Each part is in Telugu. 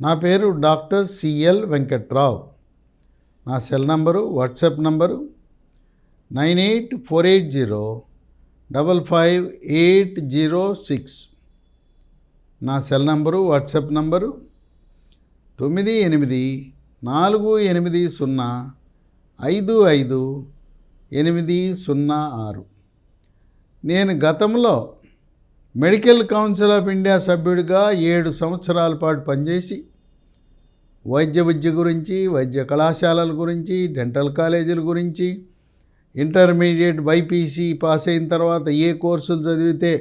నా పేరు డాక్టర్ సిఎల్ వెంకట్రావు. నా సెల్ నంబరు, వాట్సాప్ నంబరు 9848055806. నా సెల్ నంబరు, వాట్సాప్ నంబరు 9848505586. నేను గతంలో మెడికల్ కౌన్సిల్ ఆఫ్ ఇండియా సభ్యుడిగా 7 సంవత్సరాల పాటు పనిచేసి వైద్య విద్య గురించి, వైద్య కళాశాలల గురించి, డెంటల్ కాలేజీల గురించి, ఇంటర్మీడియట్ బైపీసీ పాస్ అయిన తర్వాత ఏ కోర్సులు చదివితే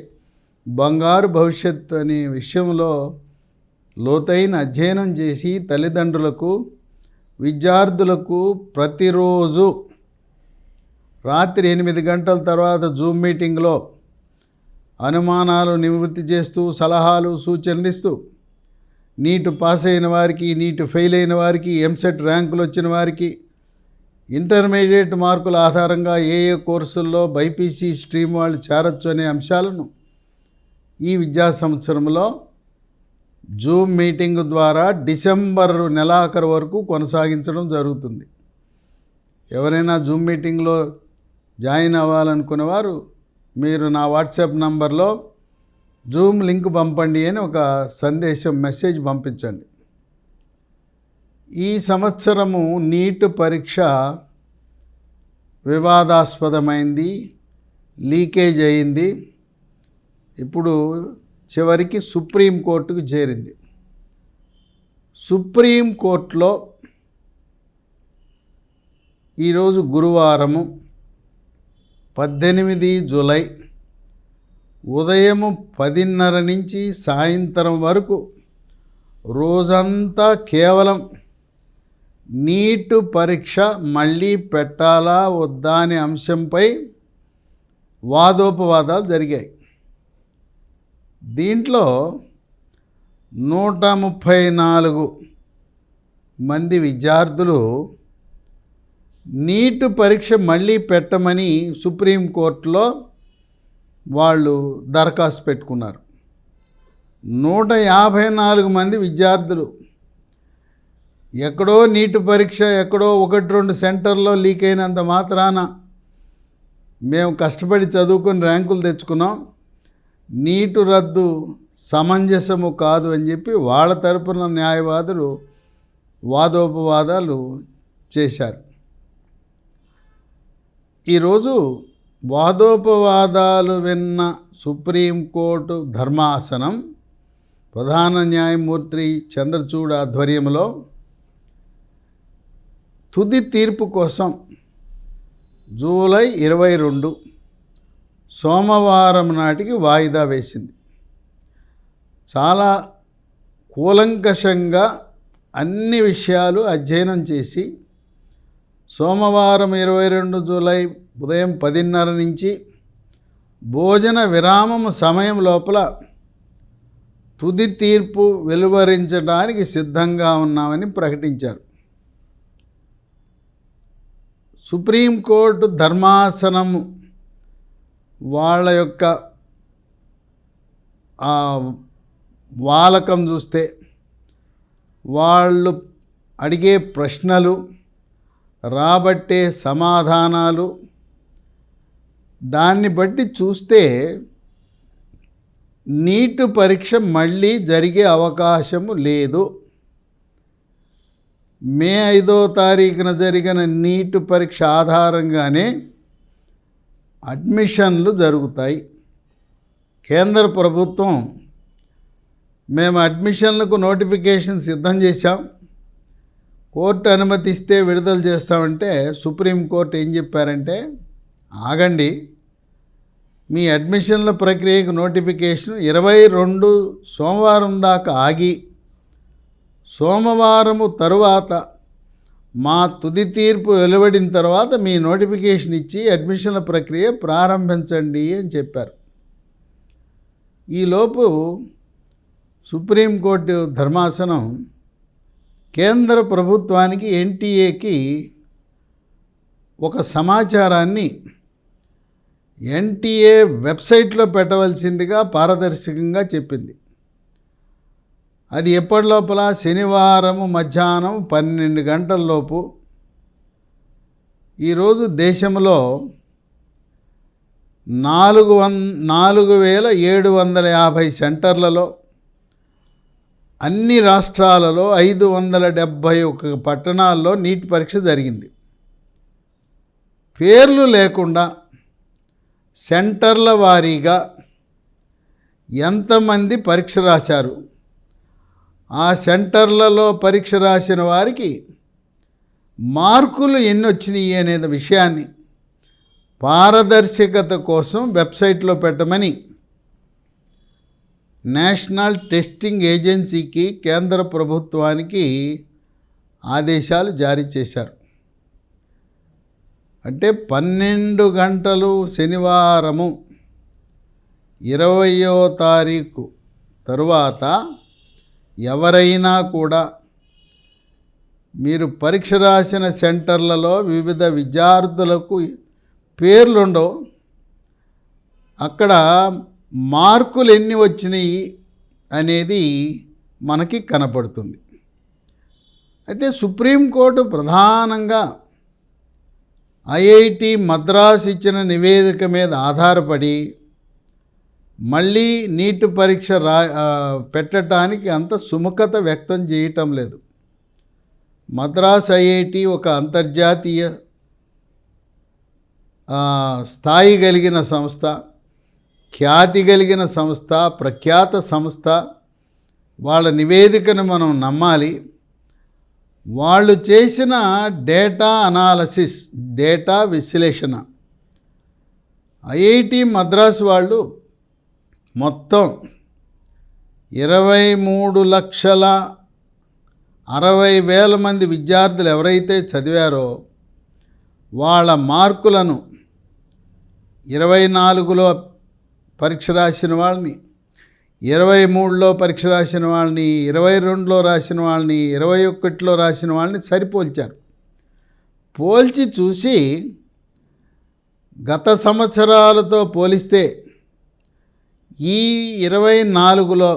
బంగారు భవిష్యత్తు అనే విషయంలో లోతైన అధ్యయనం చేసి తల్లిదండ్రులకు, విద్యార్థులకు ప్రతిరోజు రాత్రి 8 గంటల తర్వాత జూమ్ మీటింగ్లో అనుమానాలు నివృత్తి చేస్తూ, సలహాలు సూచనలు ఇస్తూ, నీట్ పాస్ అయిన వారికి, నీట్ ఫెయిల్ అయిన వారికి, ఎంసెట్ ర్యాంకులు వచ్చిన వారికి, ఇంటర్మీడియట్ మార్కుల ఆధారంగా ఏ కోర్సుల్లో బైపీసీ స్ట్రీమ్ వాళ్ళు చేరొచ్చు అనే అంశాలను ఈ విద్యా సంవత్సరంలో జూమ్ మీటింగ్ ద్వారా డిసెంబర్ నెలాఖరు వరకు కొనసాగించడం జరుగుతుంది. ఎవరైనా జూమ్ మీటింగ్లో జాయిన్ అవ్వాలనుకునేవారు మీరు నా వాట్సాప్ నంబర్లో జూమ్ లింక్ పంపండి అని ఒక సందేశం, మెసేజ్ పంపించండి. ఈ సంవత్సరము నీట్ పరీక్ష వివాదాస్పదమైంది, లీకేజ్ అయింది. ఇప్పుడు చివరికి సుప్రీంకోర్టుకు చేరింది. సుప్రీంకోర్టులో ఈరోజు గురువారము 18 జూలై ఉదయం 10:30 నుంచి సాయంత్రం వరకు రోజంతా కేవలం నీట్ పరీక్ష మళ్ళీ పెట్టాలా వద్దా అనే అంశంపై వాదోపవాదాలు జరిగాయి. దీంట్లో 134 మంది విద్యార్థులు నీట్ పరీక్ష మళ్ళీ పెట్టమని సుప్రీంకోర్టులో వాళ్ళు దరఖాస్తు పెట్టుకున్నారు. 154 మంది విద్యార్థులు ఎక్కడో నీట్ పరీక్ష ఎక్కడో 1-2 సెంటర్లో లీక్ అయినంత మాత్రాన మేము కష్టపడి చదువుకొని ర్యాంకులు తెచ్చుకున్నాం, నీటు రద్దు సమంజసము కాదు అని చెప్పి వాళ్ళ తరపున న్యాయవాదులు వాదోపవాదాలు చేశారు. ఈరోజు వాదోపవాదాలు విన్న సుప్రీంకోర్టు ధర్మాసనం ప్రధాన న్యాయమూర్తి చంద్రచూడ్ ఆధ్వర్యంలో తుది తీర్పు కోసం జూలై 22 సోమవారం నాటికి వాయిదా వేసింది. చాలా కూలంకషంగా అన్ని విషయాలు అధ్యయనం చేసి సోమవారం 22 జూలై ఉదయం 10:30 నుంచి భోజన విరామం సమయం లోపల తుది తీర్పు వెలువరించడానికి సిద్ధంగా ఉన్నామని ప్రకటించారు. సుప్రీంకోర్టు ధర్మాసనము వాళ్ళ యొక్క వాలకం చూస్తే, వాళ్ళు అడిగే ప్రశ్నలు, రాబట్టే సమాధానాలు, దాన్ని బట్టి చూస్తే నీట్ పరీక్ష మళ్ళీ జరిగే అవకాశము లేదు. మే 5వ తారీఖున జరిగిన నీట్ పరీక్ష ఆధారంగానే అడ్మిషన్లు జరుగుతాయి. కేంద్ర ప్రభుత్వం మేము అడ్మిషన్లకు నోటిఫికేషన్ సిద్ధం చేశాం, కోర్టు అనుమతిస్తే విడుదల చేస్తామంటే సుప్రీంకోర్టు ఏం చెప్పారంటే, ఆగండి, మీ అడ్మిషన్ల ప్రక్రియకు నోటిఫికేషన్ 22 సోమవారం దాకా ఆగి సోమవారము తరువాత మా తుది తీర్పు వెలువడిన తర్వాత మీ నోటిఫికేషన్ ఇచ్చి అడ్మిషన్ల ప్రక్రియ ప్రారంభించండి అని చెప్పారు. ఈలోపు సుప్రీంకోర్టు ధర్మాసనం కేంద్ర ప్రభుత్వానికి, ఎన్టీఏకి ఒక సమాచారాన్ని ఎన్టీఏ వెబ్సైట్లో పెట్టవలసిందిగా పారదర్శకంగా చెప్పింది. అది ఎప్పటి లోపల శనివారం మధ్యాహ్నం 12 గంటల లోపు. ఈరోజు దేశంలో 4750 సెంటర్లలో అన్ని రాష్ట్రాలలో 571 పట్టణాల్లో నీట్ పరీక్ష జరిగింది. పేర్లు లేకుండా సెంటర్ల వారీగా ఎంతమంది పరీక్ష రాశారు, ఆ సెంటర్లలో పరీక్ష రాసిన వారికి మార్కులు ఎన్ని వచ్చినాయి అనే విషయాన్ని పారదర్శకత కోసం వెబ్సైట్లో పెట్టమని నేషనల్ టెస్టింగ్ ఏజెన్సీకి, కేంద్ర ప్రభుత్వానికి ఆదేశాలు జారీ చేశారు. అంటే 12 గంటలు శనివారము 20వ తారీఖు తరువాత ఎవరైనా కూడా మీరు పరీక్ష రాసిన సెంటర్లలో వివిధ విద్యార్థులకు పేర్లుండవు, అక్కడ మార్కులు ఎన్ని వచ్చినాయి అనేది మనకి కనపడుతుంది. అయితే సుప్రీంకోర్టు ప్రధానంగా ఐఐటి మద్రాస్ ఇచ్చిన నివేదిక మీద ఆధారపడి మళ్ళీ నీట్ పరీక్ష పెట్టడానికి అంత సుముఖత వ్యక్తం చేయటం లేదు. మద్రాస్ ఐఐటి ఒక అంతర్జాతీయ స్థాయి కలిగిన సంస్థ, ఖ్యాతి కలిగిన సంస్థ, ప్రఖ్యాత సంస్థ. వాళ్ళ నివేదికను మనం నమ్మాలి. వాళ్ళు చేసిన డేటా అనాలసిస్, డేటా విశ్లేషణ, ఐఐటి మద్రాస్ వాళ్ళు మొత్తం 23,60,000 మంది విద్యార్థులు ఎవరైతే చదివారో వాళ్ళ మార్కులను 24లో పరీక్ష రాసిన వాళ్ళని, 23లో పరీక్ష రాసిన వాళ్ళని, 22లో రాసిన వాళ్ళని, 21లో రాసిన వాళ్ళని సరిపోల్చారు. పోల్చి చూసి గత సంవత్సరాలతో పోలిస్తే ఈ 24లో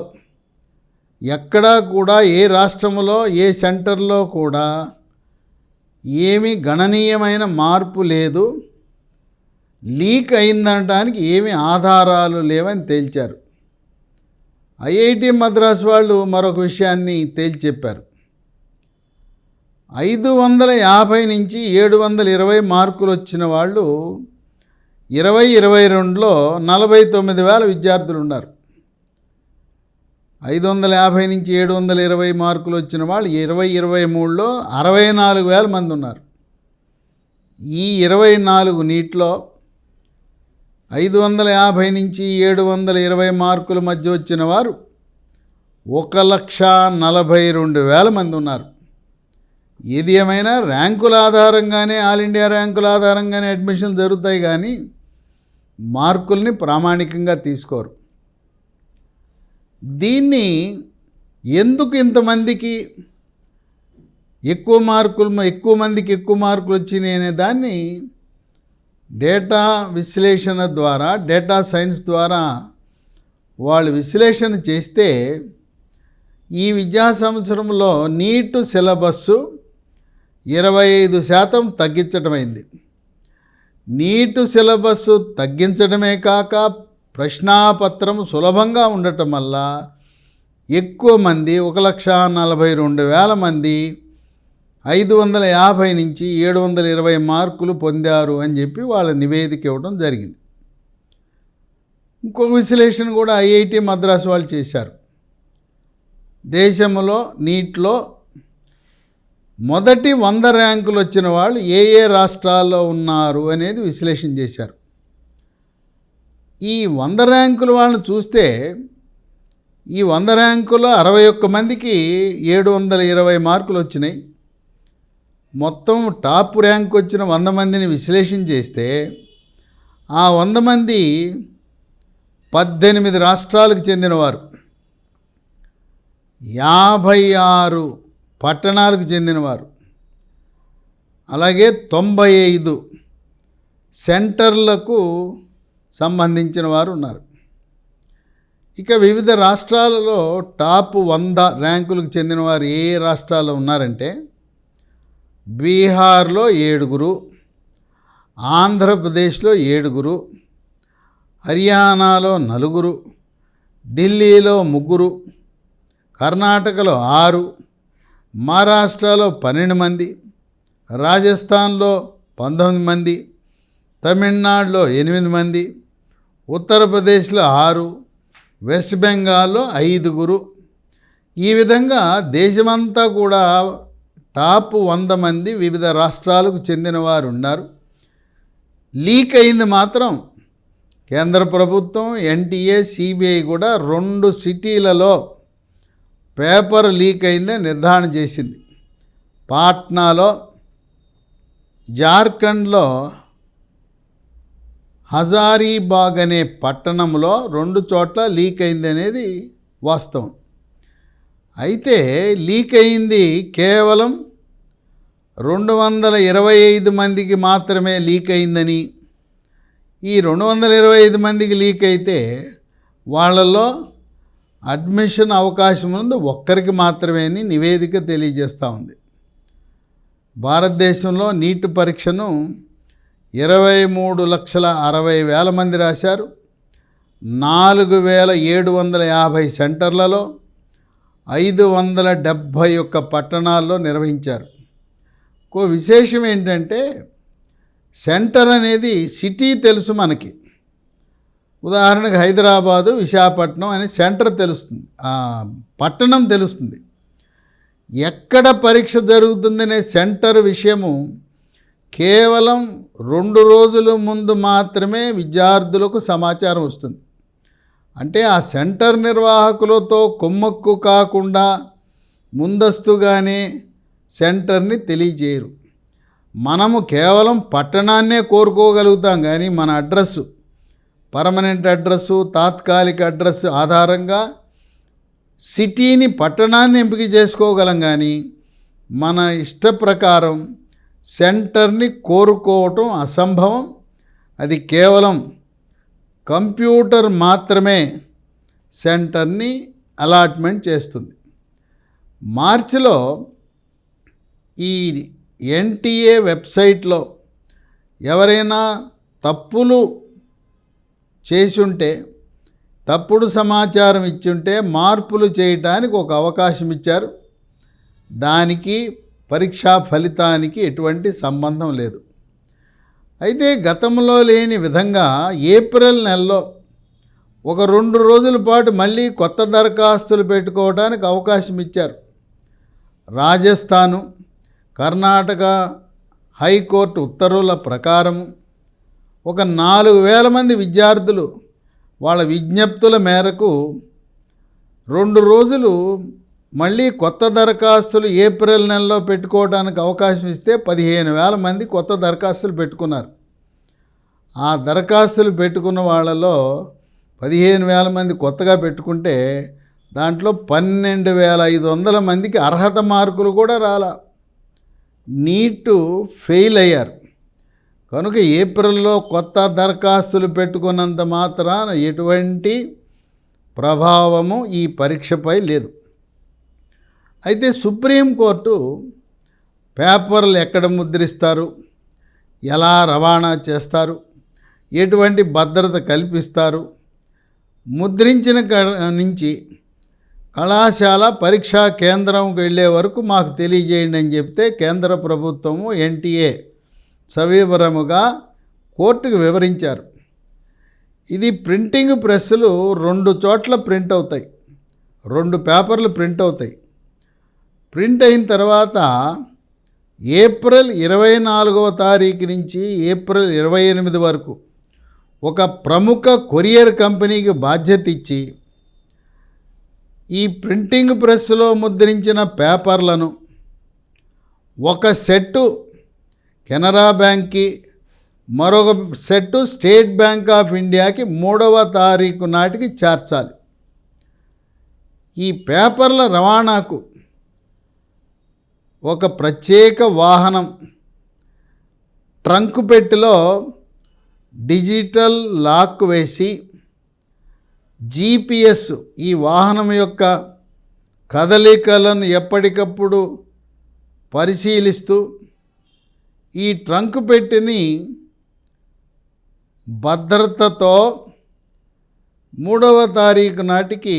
ఎక్కడా కూడా ఏ రాష్ట్రంలో ఏ సెంటర్లో కూడా ఏమీ గణనీయమైన మార్పు లేదు, లీక్ అయిందనడానికి ఏమీ ఆధారాలు లేవని తేల్చారు. ఐఐటి మద్రాస్ వాళ్ళు మరొక విషయాన్ని తేల్చి చెప్పారు. 550 నుంచి 720 మార్కులు వచ్చిన వాళ్ళు 2022లో 49,000 విద్యార్థులు ఉన్నారు. 550 నుంచి 720 మార్కులు వచ్చిన వాళ్ళు 2023లో 64,000 మంది ఉన్నారు. ఈ 24 నీట్లో 550 నుంచి 720 మార్కుల మధ్య వచ్చిన వారు 1,42,000 మంది ఉన్నారు. ఏది ఏమైనా ర్యాంకుల ఆధారంగానే, ఆల్ ఇండియా ర్యాంకుల ఆధారంగానే అడ్మిషన్ జరుగుతాయి, కానీ మార్కుల్ని ప్రామాణికంగా తీసుకోరు. దీన్ని ఎందుకు ఇంతమందికి ఎక్కువ మందికి ఎక్కువ మార్కులు వచ్చినాయి అనే దాన్ని డేటా విశ్లేషణ ద్వారా, డేటా సైన్స్ ద్వారా వాళ్ళు విశ్లేషణ చేస్తే ఈ విద్యా సంవత్సరంలో నీట్ సిలబస్సు 25% తగ్గించడమైంది. నీట్ సిలబస్సు తగ్గించడమే కాక ప్రశ్నాపత్రం సులభంగా ఉండటం వల్ల ఎక్కువ మంది 1,42,000 మంది 550 నుంచి 720 మార్కులు పొందారు అని చెప్పి వాళ్ళ నివేదిక ఇవ్వడం జరిగింది. ఇంకొక విశ్లేషణ కూడా ఐఐటి మద్రాసు వాళ్ళు చేశారు. దేశంలో నీట్లో మొదటి 100 ర్యాంకులు వచ్చిన వాళ్ళు ఏ ఏ రాష్ట్రాల్లో ఉన్నారు అనేది విశ్లేషణ చేశారు. ఈ 100 ర్యాంకుల వాళ్ళని చూస్తే ఈ 100 ర్యాంకులో 61 మందికి 720 మార్కులు వచ్చినాయి. మొత్తం టాప్ ర్యాంక్ వచ్చిన 100 మందిని విశ్లేషణ చేస్తే ఆ 100 మంది 18 రాష్ట్రాలకు చెందినవారు, 56 పట్టణాలకు చెందినవారు, అలాగే 95 సెంటర్లకు సంబంధించిన వారు ఉన్నారు. ఇక వివిధ రాష్ట్రాలలో టాప్ 100 ర్యాంకులకు చెందిన వారు ఏ రాష్ట్రాల్లో ఉన్నారంటే బీహార్లో 7, ఆంధ్రప్రదేశ్లో 7, హర్యానాలో 4, ఢిల్లీలో 3, కర్ణాటకలో 6, మహారాష్ట్రలో 12 మంది, రాజస్థాన్లో 19 మంది, తమిళనాడులో 8 మంది, ఉత్తరప్రదేశ్లో 6, వెస్ట్ బెంగాల్లో 5. ఈ విధంగా దేశమంతా కూడా టాప్ 100 మంది వివిధ రాష్ట్రాలకు చెందిన వారు ఉన్నారు. లీక్ అయింది మాత్రం కేంద్ర ప్రభుత్వం, ఎన్టీఏ, సిబిఐ కూడా 2 సిటీలలో పేపర్ లీక్ అయిందని నిర్ధారణ చేసింది. పాట్నాలో, జార్ఖండ్లో హజారీబాగ్ అనే పట్టణంలో 2 చోట్ల లీక్ అయింది అనేది వాస్తవం. అయితే లీక్ అయింది కేవలం 225 మందికి మాత్రమే లీక్ అయిందని, ఈ 225 మందికి లీక్ అయితే వాళ్ళలో అడ్మిషన్ అవకాశం ఉంది ఒక్కరికి మాత్రమే అని నివేదిక తెలియజేస్తూ ఉంది. భారతదేశంలో నీట్ పరీక్షను 23,60,000 మంది రాశారు. 4,750 సెంటర్లలో 571 పట్టణాల్లో నిర్వహించారు. ఇంకో విశేషం ఏంటంటే సెంటర్ అనేది సిటీ తెలుసు మనకి. ఉదాహరణకు హైదరాబాదు, విశాఖపట్నం అనే సెంటర్ తెలుస్తుంది, పట్టణం తెలుస్తుంది. ఎక్కడ పరీక్ష జరుగుతుందనే సెంటర్ విషయము కేవలం 2 రోజుల ముందు మాత్రమే విద్యార్థులకు సమాచారం వస్తుంది. అంటే ఆ సెంటర్ నిర్వాహకులతో కుమ్మక్కు కాకుండా ముందస్తుగానే సెంటర్ని తెలియజేయరు. మనము కేవలం పట్టణాన్నే కోరుకోగలుగుతాం, కానీ మన అడ్రస్సు, పర్మనెంట్ అడ్రస్సు, తాత్కాలిక అడ్రస్సు ఆధారంగా సిటీని, పట్టణాన్ని ఎంపిక చేసుకోగలం, కానీ మన ఇష్ట ప్రకారం సెంటర్ని కోరుకోవటం అసంభవం. అది కేవలం కంప్యూటర్ మాత్రమే సెంటర్ని అలాట్మెంట్ చేస్తుంది. మార్చిలో ఈ ఎన్టీఏ వెబ్సైట్లో ఎవరైనా తప్పులు చేసి ఉంటే, తప్పుడు సమాచారం ఇచ్చుంటే మార్పులు చేయటానికి ఒక అవకాశం ఇచ్చారు. దానికి పరీక్షా ఫలితానికి ఎటువంటి సంబంధం లేదు. అయితే గతంలో లేని విధంగా ఏప్రిల్ నెలలో ఒక 2 రోజుల పాటు మళ్ళీ కొత్త దరఖాస్తులు పెట్టుకోవడానికి అవకాశం ఇచ్చారు. రాజస్థాను, కర్ణాటక హైకోర్టు ఉత్తర్వుల ప్రకారం ఒక 4,000 మంది విద్యార్థులు వాళ్ళ విజ్ఞప్తుల మేరకు 2 రోజులు మళ్ళీ కొత్త దరఖాస్తులు ఏప్రిల్ నెలలో పెట్టుకోవడానికి అవకాశం ఇస్తే 15,000 మంది కొత్త దరఖాస్తులు పెట్టుకున్నారు. ఆ దరఖాస్తులు పెట్టుకున్న వాళ్ళలో 15,000 మంది కొత్తగా పెట్టుకుంటే దాంట్లో 12,500 మందికి అర్హత మార్కులు కూడా రాలా, నీటు ఫెయిల్ అయ్యారు. కనుక ఏప్రిల్లో కొత్త దరఖాస్తులు పెట్టుకున్నంత మాత్రాన ఎటువంటి ప్రభావము ఈ పరీక్షపై లేదు. అయితే సుప్రీంకోర్టు పేపర్లు ఎక్కడ ముద్రిస్తారు, ఎలా రవాణా చేస్తారు, ఎటువంటి భద్రత కల్పిస్తారు, ముద్రించిన నుంచి కళాశాల పరీక్షా కేంద్రంకి వెళ్ళే వరకు మాకు తెలియజేయండి అని చెప్తే కేంద్ర ప్రభుత్వము, ఎన్టీఏ సవివరముగా కోర్టుకు వివరించారు. ఇది ప్రింటింగ్ ప్రెస్సులు 2 చోట్ల ప్రింట్ అవుతాయి, 2 పేపర్లు ప్రింట్ అవుతాయి. ప్రింట్ అయిన తర్వాత ఏప్రిల్ 24వ తారీఖు నుంచి ఏప్రిల్ 28 వరకు ఒక ప్రముఖ కొరియర్ కంపెనీకి బాధ్యత ఇచ్చి ఈ ప్రింటింగ్ ప్రెస్లో ముద్రించిన పేపర్లను ఒక సెట్టు కెనరా బ్యాంక్కి, మరొక సెట్టు స్టేట్ బ్యాంక్ ఆఫ్ ఇండియాకి 3వ తారీఖు నాటికి చేర్చాలి. ఈ పేపర్ల రవాణాకు ఒక ప్రత్యేక వాహనం ట్రంక్ పెట్టెలో డిజిటల్ లాక్ వేసి GPS ఈ వాహనం యొక్క కదలికలను ఎప్పటికప్పుడు పరిశీలిస్తూ ఈ ట్రంక్ పెట్టెని భద్రతతో 3వ తారీఖు నాటికి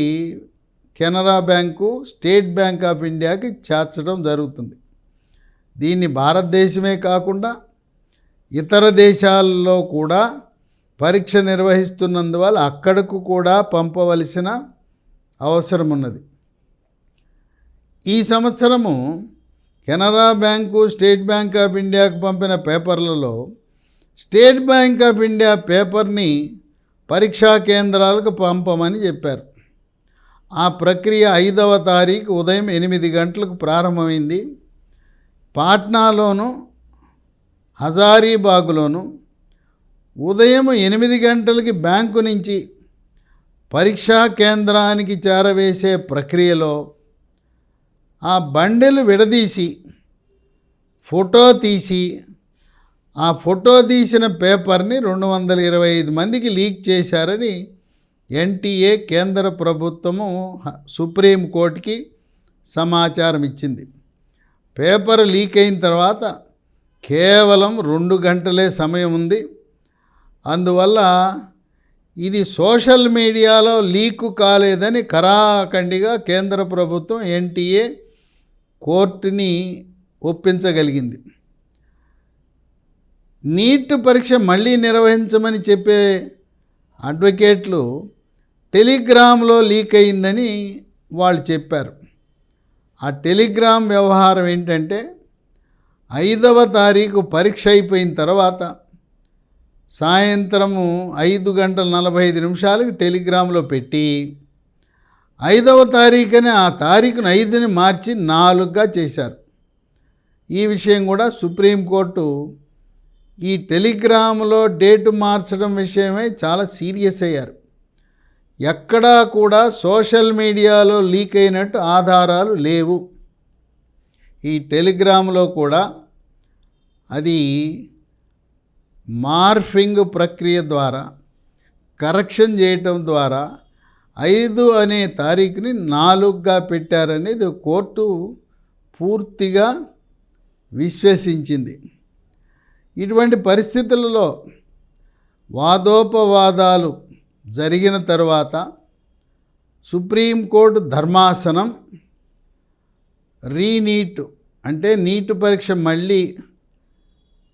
Canara bank, state bank of ఇండియాకి చేర్చడం జరుగుతుంది. దీన్ని భారతదేశమే కాకుండా ఇతర దేశాల్లో కూడా పరీక్ష నిర్వహిస్తున్నందువల్ల అక్కడకు కూడా పంపవలసిన అవసరం ఉన్నది. ఈ సంవత్సరము Canara bank, state bank of ఇండియాకు పంపిన పేపర్లలో స్టేట్ బ్యాంక్ ఆఫ్ ఇండియా పేపర్ని పరీక్షా కేంద్రాలకు పంపమని చెప్పారు. ఆ ప్రక్రియ 5వ తారీఖు ఉదయం 8 గంటలకు ప్రారంభమైంది. పాట్నాలోను, హజారీబాగ్లోను ఉదయం 8 గంటలకి బ్యాంకు నుంచి పరీక్షా కేంద్రానికి చేరవేసే ప్రక్రియలో ఆ బండెలు విడదీసి ఫోటో తీసి ఆ ఫోటో తీసిన పేపర్ని 225 మందికి లీక్ చేశారని ఎన్టీఏ కేంద్ర ప్రభుత్వము సుప్రీంకోర్టుకి సమాచారం ఇచ్చింది. పేపర్ లీక్ అయిన తర్వాత కేవలం 2 గంటలే సమయం ఉంది. అందువల్ల ఇది సోషల్ మీడియాలో లీకు కాలేదని ఖరాఖండిగా కేంద్ర ప్రభుత్వం ఎన్టీఏ కోర్టుని ఒప్పించగలిగింది. నీట్ పరీక్ష మళ్ళీ నిర్వహించమని చెప్పే అడ్వకేట్లు టెలిగ్రామ్లో లీక్ అయిందని వాళ్ళు చెప్పారు. ఆ టెలిగ్రామ్ వ్యవహారం ఏంటంటే 5వ తారీఖు పరీక్ష అయిపోయిన తర్వాత సాయంత్రము 5:45 టెలిగ్రామ్లో పెట్టి 5వ తారీఖునే ఆ తారీఖును 5ని మార్చి 4గా చేశారు. ఈ విషయం కూడా సుప్రీంకోర్టు ఈ టెలిగ్రామ్లో డేటు మార్చడం విషయమై చాలా సీరియస్ అయ్యారు. ఎక్కడా కూడా సోషల్ మీడియాలో లీక్ అయినట్టు ఆధారాలు లేవు. ఈ టెలిగ్రామ్లో కూడా అది మార్ఫింగ్ ప్రక్రియ ద్వారా కరెక్షన్ చేయటం ద్వారా 5 అనే తారీఖుని 4గా పెట్టారనేది కోర్టు పూర్తిగా విశ్వసించింది. ఇటువంటి పరిస్థితులలో వాదోపవాదాలు జరిగిన తర్వాత సుప్రీంకోర్టు ధర్మాసనం రీనీట్ అంటే నీట్ పరీక్ష మళ్ళీ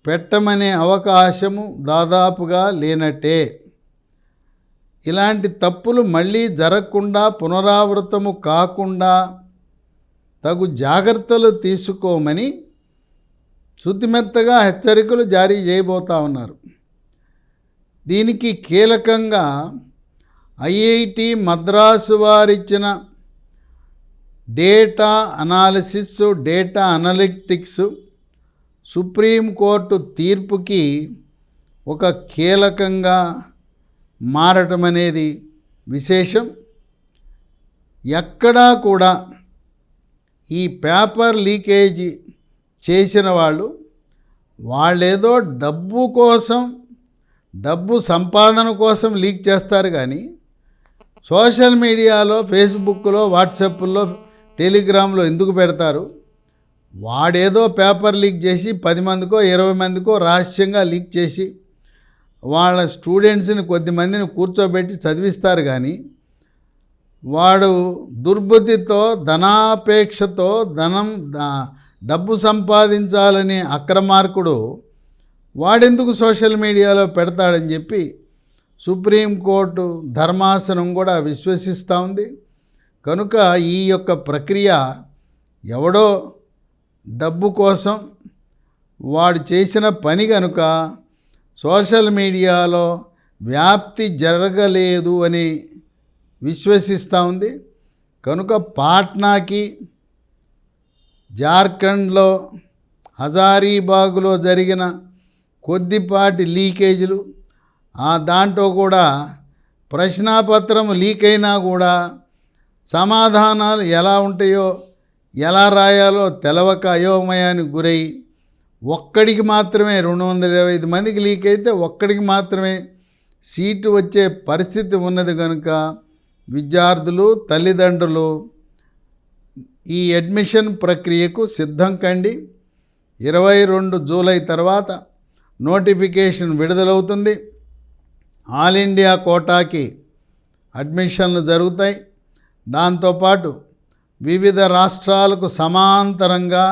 పెట్టమనే అవకాశము దాదాపుగా లేనట్టే. ఇలాంటి తప్పులు మళ్ళీ జరగకుండా పునరావృతము కాకుండా తగు జాగ్రత్తలు తీసుకోమని శుతిమెత్తగా హెచ్చరికలు జారీ చేయబోతా ఉన్నారు. దీనికి కీలకంగా ఐఐటి మద్రాసు వారిచ్చిన data analysis, data analytics Supreme Court తీర్పుకి ఒక కీలకంగా మారటం అనేది విశేషం. ఎక్కడా కూడా ఈ పేపర్ లీకేజీ చేసిన వాళ్ళేదో డబ్బు కోసం, డబ్బు సంపాదన కోసం లీక్ చేస్తారు కానీ సోషల్ మీడియాలో, ఫేస్బుక్లో, వాట్సాప్లో, టెలిగ్రామ్లో ఎందుకు పెడతారు? వాడేదో పేపర్ లీక్ చేసి 10 మందికో 20 మందికో రహస్యంగా లీక్ చేసి వాళ్ళ స్టూడెంట్స్ని కొద్దిమందిని కూర్చోబెట్టి చదివిస్తారు కానీ వాడు దుర్బుద్ధితో, ధనాపేక్షతో, డబ్బు సంపాదించాలనే అక్రమార్కుడు వాడెందుకు సోషల్ మీడియాలో పెడతాడని చెప్పి సుప్రీంకోర్టు ధర్మాసనం కూడా విశ్వసిస్తూ ఉంది. కనుక ఈ యొక్క ప్రక్రియ ఎవడో డబ్బు కోసం వాడు చేసిన పని కనుక సోషల్ మీడియాలో వ్యాప్తి జరగలేదు అని విశ్వసిస్తూ ఉంది. కనుక పాట్నాకి, జార్ఖండ్లో హజారీబాగ్లో జరిగిన కొద్దిపాటి లీకేజీలు, దాంట్లో కూడా ప్రశ్నాపత్రం లీక్ అయినా కూడా సమాధానాలు ఎలా ఉంటాయో, ఎలా రాయాలో తెలవక అయోమయానికి గురై ఒక్కడికి మాత్రమే 225 మందికి లీక్ అయితే ఒక్కడికి మాత్రమే సీటు వచ్చే పరిస్థితి ఉన్నది. కనుక విద్యార్థులు తల్లిదండ్రులు ఈ అడ్మిషన్ ప్రక్రియకు సిద్ధం కండి. 22 జూలై తర్వాత నోటిఫికేషన్ విడుదలవుతుంది. ఆల్ ఇండియా కోటాకి అడ్మిషన్లు జరుగుతాయి. దాంతోపాటు వివిధ రాష్ట్రాలకు సమాంతరంగా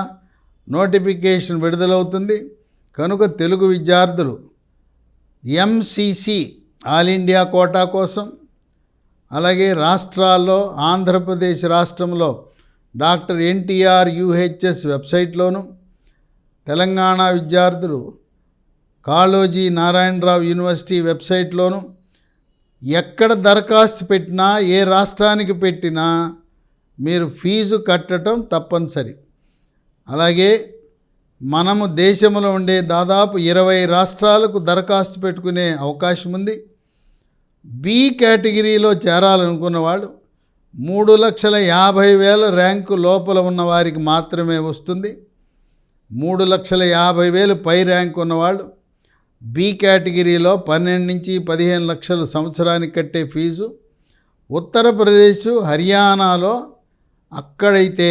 నోటిఫికేషన్ విడుదలవుతుంది. కనుక తెలుగు విద్యార్థులు ఎంసీసీ ఆల్ ఇండియా కోటా కోసం, అలాగే రాష్ట్రాల్లో ఆంధ్రప్రదేశ్ రాష్ట్రంలో డాక్టర్ ఎన్టీఆర్ యూహెచ్ఎస్ వెబ్సైట్లోను, తెలంగాణ విద్యార్థులు కాళోజీ నారాయణరావు యూనివర్సిటీ వెబ్సైట్లోను ఎక్కడ దరఖాస్తు పెట్టినా, ఏ రాష్ట్రానికి పెట్టినా మీరు ఫీజు కట్టడం తప్పనిసరి. అలాగే మనము దేశంలో ఉండే దాదాపు 20 రాష్ట్రాలకు దరఖాస్తు పెట్టుకునే అవకాశం ఉంది. బి కేటగిరీలో చేరాలనుకున్న వాళ్ళు 3,50,000 ర్యాంకు లోపల ఉన్న వారికి మాత్రమే వస్తుంది. 3,50,000 పై ర్యాంకు ఉన్నవాళ్ళు బి కేటగిరీలో 12 నుంచి 15 లక్షలు సంవత్సరానికి కట్టే ఫీజు. ఉత్తరప్రదేశ్, హర్యానాలో అక్కడైతే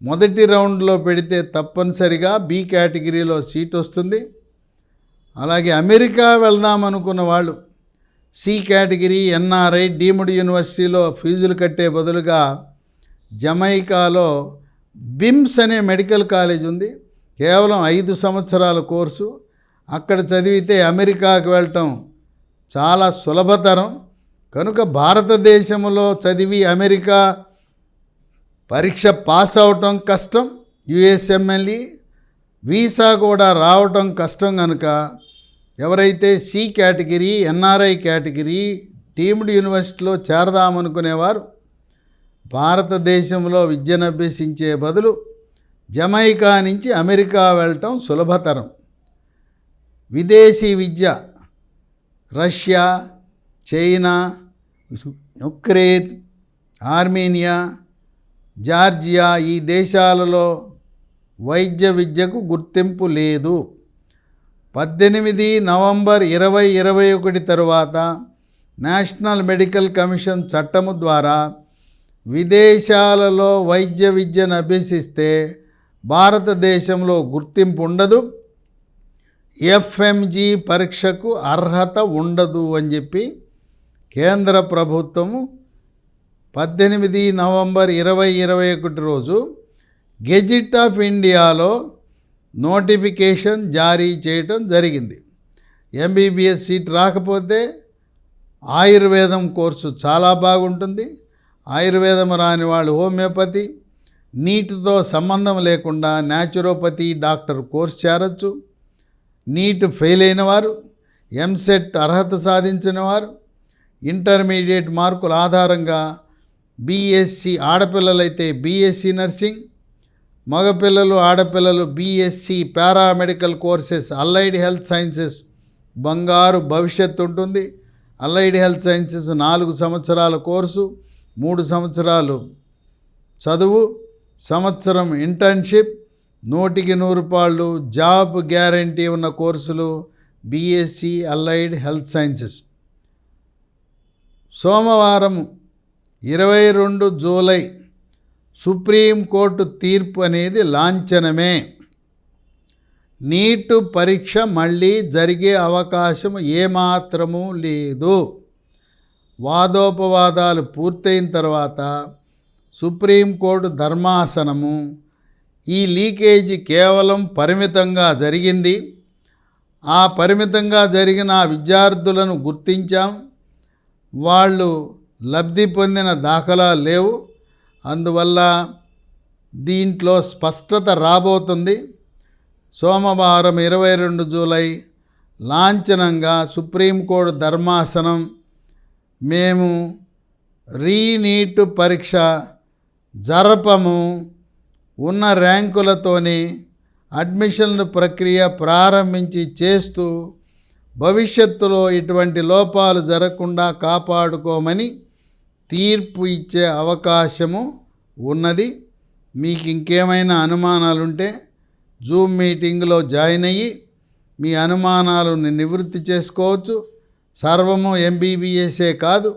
మొదటి రౌండ్లో పెడితే తప్పనిసరిగా బి కేటగిరీలో సీట్ వస్తుంది. అలాగే అమెరికా వెళ్దామనుకున్న వాళ్ళు సి కేటగిరీ ఎన్ఆర్ఐ డీమ్డ్ యూనివర్సిటీలో ఫీజులు కట్టే బదులుగా జమైకాలో బిమ్స్ అనే మెడికల్ కాలేజ్ ఉంది. కేవలం 5 సంవత్సరాల కోర్సు. అక్కడ చదివితే అమెరికాకు వెళ్ళటం చాలా సులభతరం. కనుక భారతదేశంలో చదివి అమెరికా పరీక్ష పాస్ అవటం కష్టం. యుఎస్ఎంఎల్ఈ వీసా కూడా రావటం కష్టం. కనుక ఎవరైతే C category, NRI category deemed యూనివర్సిటీలో చేరదామనుకునేవారు భారతదేశంలో విద్యను అభ్యసించే బదులు జమైకా నుంచి అమెరికా వెళ్ళటం సులభతరం. విదేశీ విద్య Russia, China, Ukraine, Armenia, Georgia ఈ దేశాలలో వైద్య విద్యకు గుర్తింపు లేదు. 18 నవంబర్ 2021 తరువాత నేషనల్ మెడికల్ కమిషన్ చట్టము ద్వారా విదేశాలలో వైద్య విద్యను అభ్యసిస్తే భారతదేశంలో గుర్తింపు ఉండదు, ఎఫ్ఎంజీ పరీక్షకు అర్హత ఉండదు అని చెప్పి కేంద్ర ప్రభుత్వము 18 నవంబర్ 2021 రోజు గెజిట్ ఆఫ్ ఇండియాలో నోటిఫికేషన్ జారీ చేయటం జరిగింది. ఎంబీబీఎస్ సీట్ రాకపోతే ఆయుర్వేదం కోర్సు చాలా బాగుంటుంది. ఆయుర్వేదం రాని వాళ్ళు హోమియోపతి, నీట్తో సంబంధం లేకుండా న్యాచురోపతి డాక్టర్ కోర్సు చేరచ్చు. నీట్ ఫెయిల్ అయిన వారు, ఎంసెట్ అర్హత సాధించిన వారు, ఇంటర్మీడియట్ మార్కుల ఆధారంగా బీఎస్సీ ఆడపిల్లలైతే బీఎస్సీ నర్సింగ్, మగపిల్లలు ఆడపిల్లలు BSc paramedical courses, allied health sciences బంగారు భవిష్యత్తు ఉంటుంది. అల్లైడ్ హెల్త్ సైన్సెస్ 4 సంవత్సరాల కోర్సు, 3 సంవత్సరాలు చదువు, సంవత్సరం ఇంటర్న్షిప్, 100కి 100 జాబ్ గ్యారంటీ ఉన్న కోర్సులు బీఎస్సీ అల్లైడ్ హెల్త్ సైన్సెస్. సోమవారం 22 జూలై సుప్రీంకోర్టు తీర్పు అనేది లాంఛనమే. నీటు పరీక్ష మళ్ళీ జరిగే అవకాశం ఏమాత్రమూ లేదు. వాదోపవాదాలు పూర్తయిన తర్వాత సుప్రీంకోర్టు ధర్మాసనము ఈ లీకేజీ కేవలం పరిమితంగా జరిగింది, ఆ పరిమితంగా జరిగిన విద్యార్థులను గుర్తించాం, వాళ్ళు లబ్ధి పొందిన దాఖలాలు లేవు, అందువల్ల దీంట్లో స్పష్టత రాబోతుంది. సోమవారం 22 జూలై లాంఛనంగా సుప్రీంకోర్టు ధర్మాసనం మేము రీనీట్ పరీక్ష జరపము, ఉన్న ర్యాంకులతోనే అడ్మిషన్ల ప్రక్రియ ప్రారంభించి చేస్తూ భవిష్యత్తులో ఇటువంటి లోపాలు జరగకుండా కాపాడుకోమని తీర్పు ఇచ్చే అవకాశము ఉన్నది. మీకు ఇంకేమైనా అనుమానాలుంటే జూమ్ మీటింగ్లో జాయిన్ అయ్యి మీ అనుమానాలను నివృత్తి చేసుకోవచ్చు. సర్వము ఎంబీబీఎస్ఏ కాదు,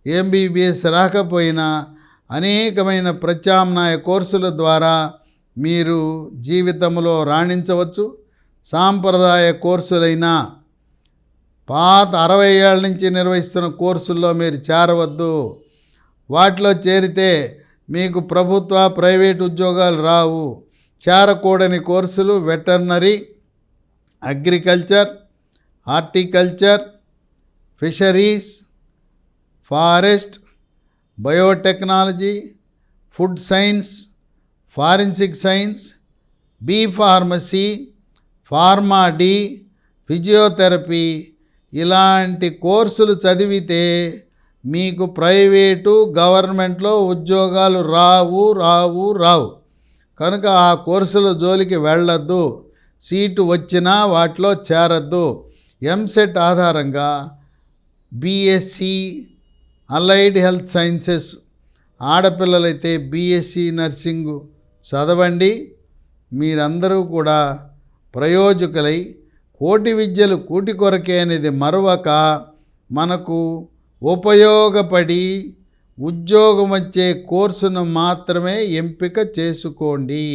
ఎంబీబీఎస్ రాకపోయినా అనేకమైన ప్రత్యామ్నాయ కోర్సుల ద్వారా మీరు జీవితంలో రాణించవచ్చు. సాంప్రదాయ కోర్సులైన పాత 60 ఏళ్ళ నుంచి నిర్వహిస్తున్న కోర్సుల్లో మీరు చేరవద్దు. వాటిలో చేరితే మీకు ప్రభుత్వ ప్రైవేట్ ఉద్యోగాలు రావు. చేరకూడని కోర్సులు veterinary, agriculture, horticulture, fisheries, forest, biotechnology, food science, forensic science, B pharmacy, pharma D, physiotherapy ఇలాంటి కోర్సులు చదివితే మీకు ప్రైవేటు గవర్నమెంట్లో ఉద్యోగాలు రావు. కనుక ఆ కోర్సుల జోలికి వెళ్ళొద్దు. సీటు వచ్చినా వాటిలో చేరద్దు. ఎంసెట్ ఆధారంగా బీఎస్సీ అలైడ్ హెల్త్ సైన్సెస్, ఆడపిల్లలైతే బీఎస్సీ నర్సింగ్ చదవండి. మీరందరూ కూడా ప్రయోజకులై కోటి విద్యలు కూటి కొరకే అనేది మరవక మనకు ఉపయోగపడి ఉద్యోగం వచ్చే కోర్సును మాత్రమే ఎంపిక చేసుకోండి.